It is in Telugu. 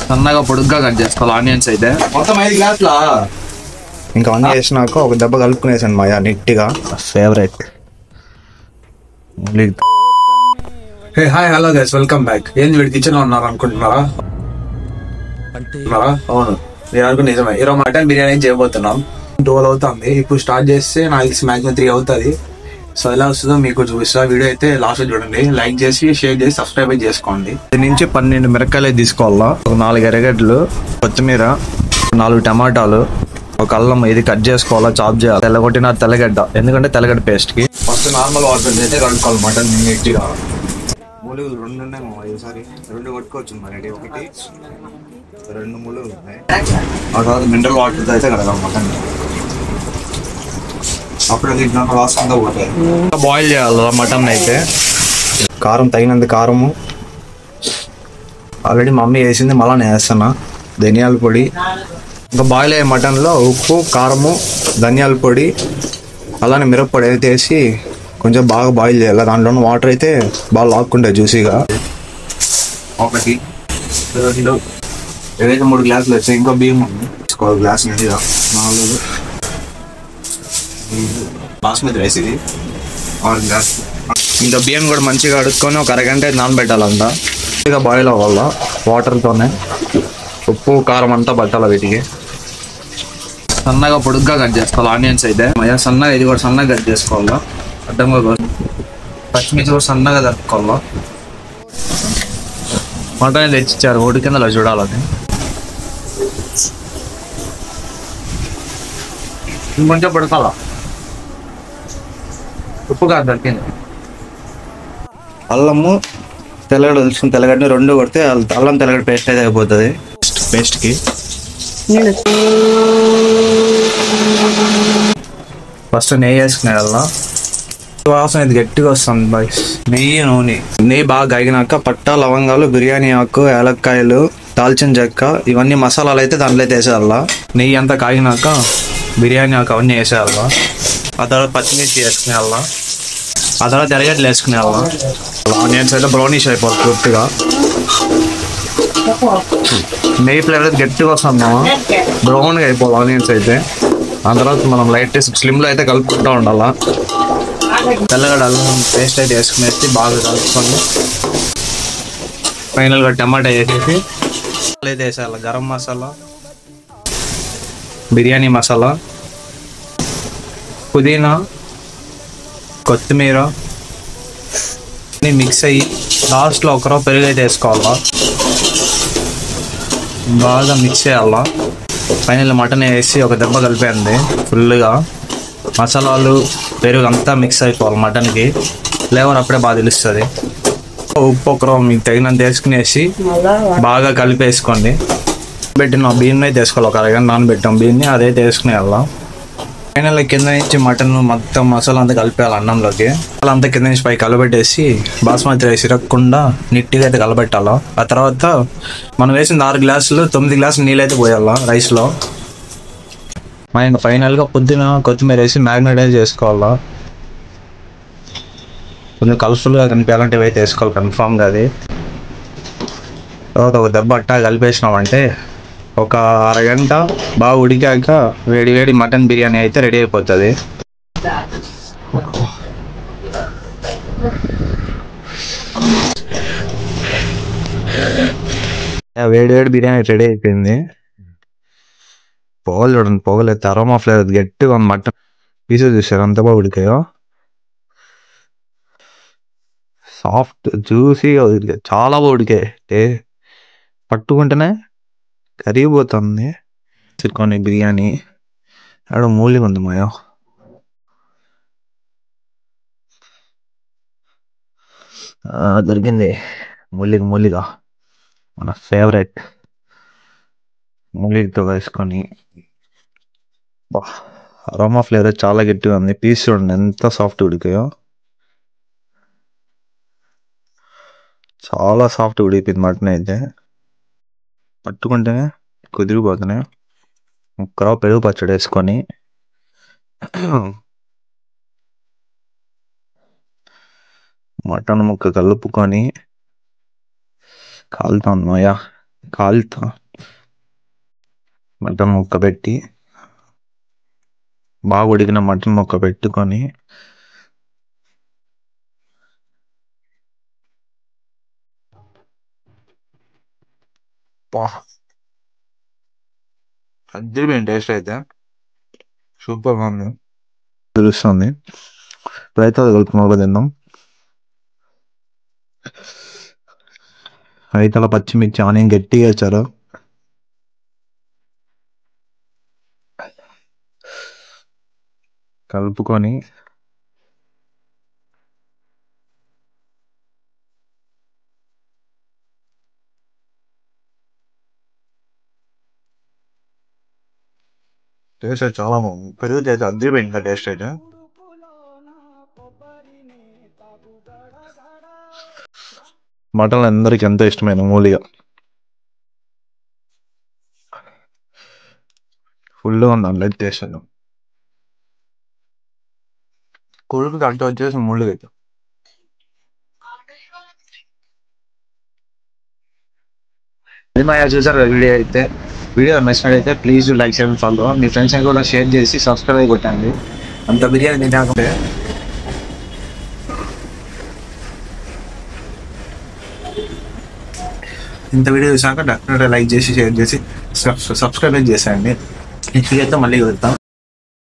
సన్నగా పొడుగ్గా కట్ చేసుకోవాలి ఆనియన్స్ అయితే మొత్తం 5 గ్లాసులా. ఇంకా అన్నీ వేసినాక ఒక దెబ్బ కలుపుకునేసాను మాయా నీట్గా. Favourite. Hey hi hello guys, welcome back. ఏంది వీడి కిచెన్ లో ఉన్నారు అనుకుంటున్నారా? అవును, నేను అనుకున్న నిజమే. ఈరోజు మటన్ బిర్యానీ చేయబోతున్నాం. 12 అవుతుంది. ఇప్పుడు స్టార్ట్ చేస్తే నాకు మ్యాక్సిమం 3 అవుతుంది. సో ఎలా వస్తుందో మీకు చూపిస్తా. వీడియో అయితే లాస్ట్ చూడండి. లైక్ చేసి షేర్ చేసి సబ్స్క్రైబ్ చేసుకోండి. దీని నుంచి 12 మిరపకాయలు తీసుకోవాలా, ఒక 4 ఎర్రగడ్డలు, కొత్తిమీర, 4 టమాటాలు, ఒక అల్లం ఇది కట్ చేసుకోవాలా, చాప్ చేయాలి. తెల్లగొట్టిన తెల్లగడ్డ, ఎందుకంటే తెల్లగడ్డ పేస్ట్ కి ఫస్ట్ నార్మల్ వాటర్ అయితే కలుపుకోవాలి మటన్ నీట్గా. మూలుగులు 2 ఉన్నాయి మా ఈసారి 2 కొట్టుకోవచ్చు మరి. 1 2 మూలుగులు ఉన్నాయి. ఆ తర్వాత మినరల్ వాటర్తో అయితే కడగాలి మటన్. అప్పుడు దీంట్లో వాసనగా పోతాయి. బాయిల్ చేయాలి మటన్ అయితే. కారం తగినంత కారము ఆల్రెడీ మమ్మీ వేసింది, మళ్ళా నేను వేస్తున్నా. ధనియాల పొడి, ఇంకా బాయిల్ అయ్యే మటన్లో ఉప్పు, కారము, ధనియాల పొడి, అలానే మిరప్పొడి అయితే వేసి కొంచెం బాగా బాయిల్ చేయాలి. దాంట్లో ఉన్న వాటర్ అయితే బాగా లాక్కుంటాయి జ్యూసీగా. 1 2 ఏదైతే 3 గ్లాసులు వచ్చాయి. ఇంకో బియ్యం తీసుకోవాలి గ్లాస్ నిండిగా. 4 బాస్మతి రైస్ ఇది 6 గ్లాస్. ఇంకా బియ్యం కూడా మంచిగా అడుక్కొని ఒక అరగంట నానబెట్టాలంట. మంచిగా బాయిల్ అవ్వాలా వాటర్తోనే. ఉప్పు కారం అంతా పట్టాలి వీటికి. సన్నగా పొడుగ్గా కట్ చేసుకోవాలి ఆనియన్స్ అయితే. సన్నగా ఇది కూడా సన్నగా కట్ చేసుకోవాలా. అడ్డంగా పచ్చిమిర్చి కూడా సన్నగా తట్టుకోవాలా. మటన్ తెచ్చిచ్చారు ఒడి కిందలో చూడాలని. కొంచెం పడకాలా. ఉప్పు కాదు దొరికింది. అల్లము తెల్లగడ్డ తెలుసుకుని తెల్లగడ్డ 2 కొడితే అల్లం తెల్లగడ్డ పేస్ట్ అయితే అయిపోతుంది. పేస్ట్కి ఫస్ట్ నెయ్యి వేసుకునే అల్లా. వాసన ఇది గట్టిగా వస్తుంది బాయ్స్. నెయ్యి నూనె బాగా కాగినాక పట్ట, లవంగాలు, బిర్యానీ ఆకు, యాలక్కాయలు, దాల్చిన చెక్క, ఇవన్నీ మసాలాలు అయితే దాంట్లో అయితే వేసేయాల. నెయ్యి అంతా కాగినాక బిర్యానీ ఆకు అవన్నీ వేసేయాల. ఆ తర్వాత పచ్చిమిర్చి వేసుకునేయాల. ఆ తర్వాత ఎర్రగడ్డలు వేసుకునేయాల. ఆనియన్స్ అయితే బ్రౌనిష్ అయిపోతుంది పూర్తిగా. నెయ్యి ఫ్లేవర్ గట్టిగా వస్తున్నామా, బ్రౌన్గా అయిపోవాలి ఆనియన్స్ అయితే. ఆ తర్వాత మనం లైట్ స్లిమ్లో అయితే కలుపుకుంటూ ఉండాలా. తెల్లగడ్డ అల్లం పేస్ట్ అయితే వేసుకునేసి బాగా కలుపుకొని ఫైనల్గా టమాటా వేసేసి అయితే వేసేయాలి. గరం మసాలా, బిర్యానీ మసాలా, పుదీనా, కొత్తిమీర అన్నీ మిక్స్ అయ్యి లాస్ట్లో ఒకరో పెరుగు అయితే వేసుకోవాలా. బాగా మిక్స్ చేయాలా. ఫైనల్ మటన్ వేసి ఒక దెబ్బ కలిపేయండి ఫుల్గా. మసాలాలు, పెరుగు అంతా మిక్స్ అయిపోవాలి మటన్కి. ఫ్లేవర్ అప్పుడే బాగా తెలుస్తుంది. ఉప్పు ఒకరో మీకు తగినంత వేసుకునేసి బాగా కలిపేసుకోండి. పెట్టిన బియ్యం అయితే వేసుకోవాలి. ఒక అరగంట నానబెట్టాం బియ్యాన్ని, అదైతే వేసుకునేయాల. ఫైనల్ కింద నుంచి మటన్ మొత్తం మసాలా అంతా కలిపేయాలి అన్నంలోకి. అలా అంతా కింద నుంచి పై కలబెట్టేసి బాస్మతి రైస్ ఇరగకుండా నీట్గా అయితే కలబెట్టాలా. ఆ తర్వాత మనం వేసిన 6 గ్లాసులు 9 గ్లాసులు నీళ్ళు అయితే పోయాలా రైస్లో. ఇంకా ఫైనల్గా పొద్దున కొత్తిమీర వేసి మ్యారినేట్ అయితే చేసుకోవాలా. కొంచెం కలర్ఫుల్గా కనిపించాలంటే అయితే వేసుకోవాలి కన్ఫామ్గా. అది తర్వాత ఒక దెబ్బ అట్టా కలిపేసినామంటే ఒక అరగంట బాగా ఉడికాక వేడి వేడి మటన్ బిర్యానీ అయితే రెడీ అయిపోతుంది. వేడి వేడి బిర్యానీ రెడీ అయిపోయింది. పొగలు చూడండి, పొగలు అయితే అరోమా ఫ్లేవర్ గట్టిగా ఉంది. మటన్ పీసెస్ చూసారు అంత బాగా ఉడికాయో. సాఫ్ట్ జ్యూసీగా ఉడికాయి, చాలా బాగా ఉడికాయి. పట్టుకుంటేనే కరిగిపోతుంది. చికెన్ బిర్యానీ ఆడ మూలిగా ఉంది మాయో. దొరికింది మూలిగా మన ఫేవరెట్. మూలిగతో వేసుకొని అరోమా ఫ్లేవర్ చాలా గట్టిగా ఉంది. పీస్ చూడండి ఎంత సాఫ్ట్ ఉడికాయో. చాలా సాఫ్ట్ ఉడికిపోయింది మటన్ అయితే. పట్టుకుంటేనే కుదిరిపోతున్నాయి. ముక్కరావు పెరుగు పచ్చడి వేసుకొని మటన్ ముక్క కలుపుకొని కాలుతాను నోయా. కాలుతా మటన్ ముక్క పెట్టి బాగా ఉడికిన మటన్ ముక్క పెట్టుకొని అద్దరిపోయింది టేస్ట్ అయితే సూపర్గా ఉంది తెలుస్తుంది ఇప్పుడైతే అది కలుపుకోగా తిందాం అయితే అలా పచ్చిమిర్చి ఆనియన్ గట్టిగా వేసారు కలుపుకొని టేస్ట్ అయితే చాలా బాగుంది పెరుగు అయితే అద్దరిపోయింది టేస్ట్ అయితే మటన్ అందరికి ఎంతో ఇష్టమైన మూలిగా ఫుల్గా ఉంది అందులో టేస్ట్ అది కొడుకు దాంట్లో వచ్చేసి ముళ్ళుగా అయితే అది మా చూసారు వీడియో అయితే వీడియో నచ్చినట్లయితే ప్లీజ్ లైక్ చేయండి ఫాలో మీ ఫ్రెండ్స్ కూడా షేర్ చేసి సబ్స్క్రైబ్ కొట్టండి అంత బిర్యానీ తినాకంటే ఇంత వీడియో చూసాక డెఫినెట్గా లైక్ చేసి షేర్ చేసి సబ్స్క్రైబ్ చేసేయండి నెక్స్ట్ వీడియోతో మళ్ళీ కలుద్దాం